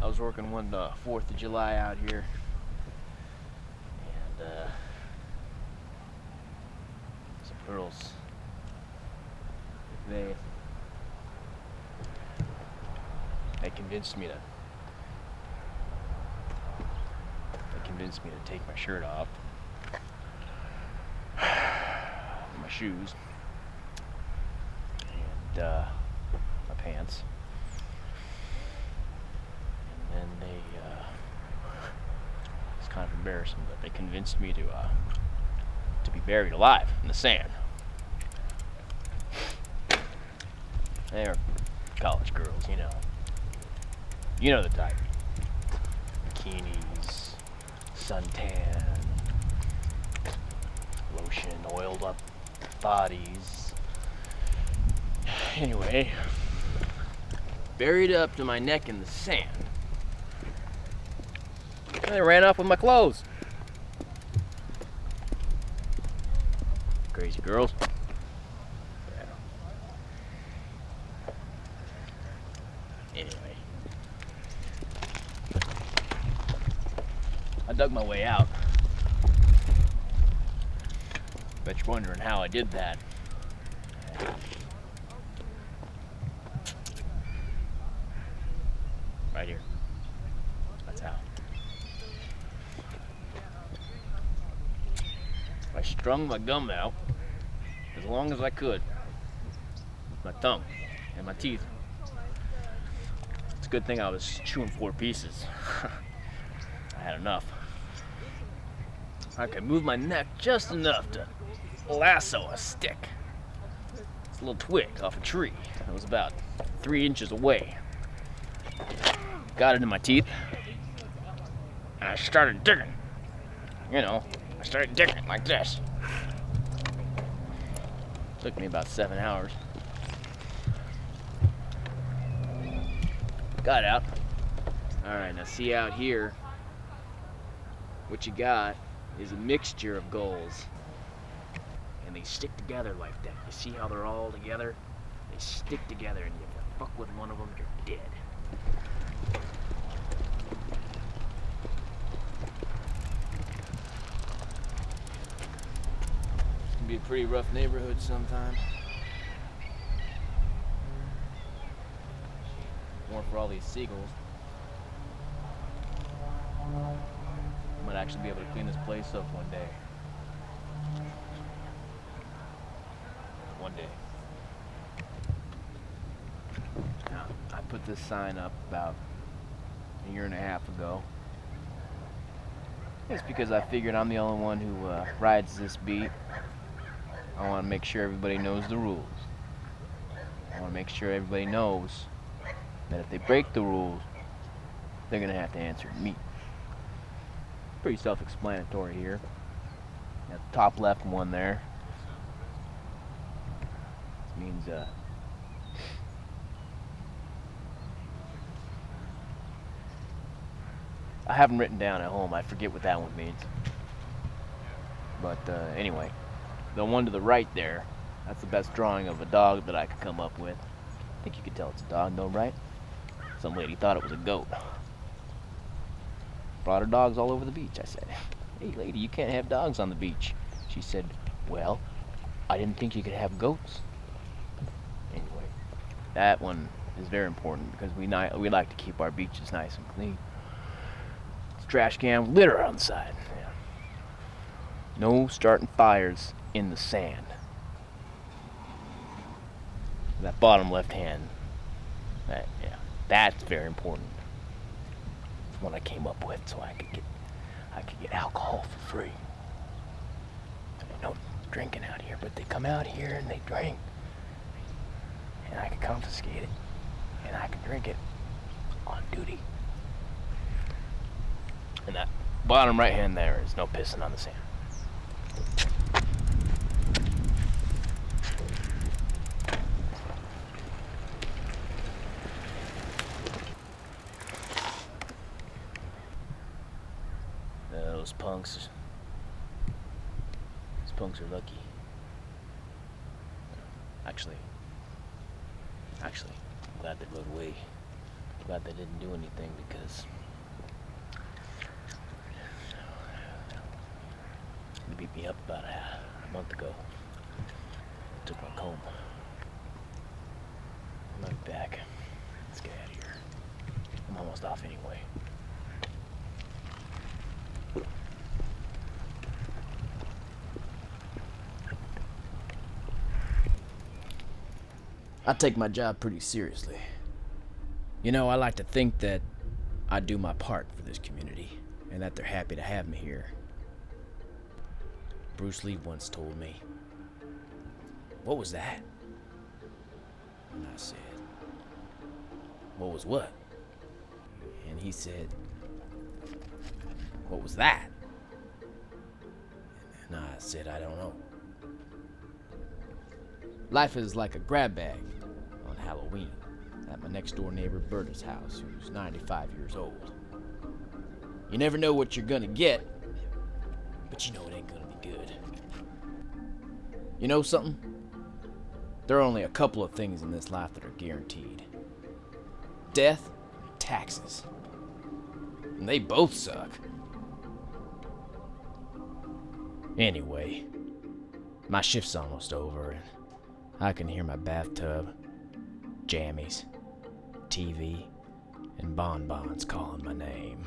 I was working one 4th of July out here, and some girls, they convinced me to take my shirt off, my shoes, and my pants. And then it's kind of embarrassing, but they convinced me to be buried alive in the sand. They're college girls, you know the type. Bikinis, suntan, lotion, oiled up bodies. Anyway, buried up to my neck in the sand. And they ran off with my clothes. Crazy girls. Anyway, I dug my way out. Bet you're wondering how I did that. Right here. That's how. I strung my gum out as long as I could with my tongue and my teeth. It's a good thing I was chewing 4 pieces. I had enough. I could move my neck just enough to lasso a stick. It's a little twig off a tree. It was about 3 inches away. Got it in my teeth, and I started digging. I started digging like this. Took me about 7 hours. Got out. Alright, now see out here, what you got is a mixture of gulls. And they stick together like that. You see how they're all together? They stick together, and if you fuck with one of them, you're dead. It can be a pretty rough neighborhood sometimes. More for all these seagulls. Might actually be able to clean this place up one day. One day. Now, I put this sign up about a year and a half ago. It's because I figured I'm the only one who rides this beat. I want to make sure everybody knows the rules. I want to make sure everybody knows that if they break the rules, they're going to have to answer to me. Pretty self-explanatory here. At the top left one there. This means I haven't written down at home. I forget what that one means. But anyway, the one to the right there, that's the best drawing of a dog that I could come up with. I think you could tell it's a dog though, right? Some lady thought it was a goat. Brought her dogs all over the beach. I said, "Hey lady, you can't have dogs on the beach." She said, "Well, I didn't think you could have goats." Anyway, that one is very important because we like to keep our beaches nice and clean. It's a trash can with litter on the side. Yeah. No starting fires in the sand. That bottom left hand, that's very important. It's one I came up with so I could get alcohol for free. There's no drinking out here, but they come out here and they drink, and I can confiscate it, and I can drink it on duty. And that bottom right hand there is no pissing on the sand. Those punks. Those punks are lucky. Actually, I'm glad they rode away. glad they didn't do anything because they beat me up about a month ago. Took my comb. I might be back. Let's get out of here. I'm almost off anyway. I take my job pretty seriously. You know, I like to think that I do my part for this community, and that they're happy to have me here. Bruce Lee once told me, "What was that?" And I said, "What was what?" And he said, "What was that?" And I said, "I don't know." Life is like a grab bag on Halloween at my next door neighbor Berta's house, who's 95 years old. You never know what you're gonna get, but you know it ain't gonna be good. You know something? There are only a couple of things in this life that are guaranteed. Death and taxes. And they both suck. Anyway, my shift's almost over, and I can hear my bathtub, jammies, TV, and bonbons calling my name.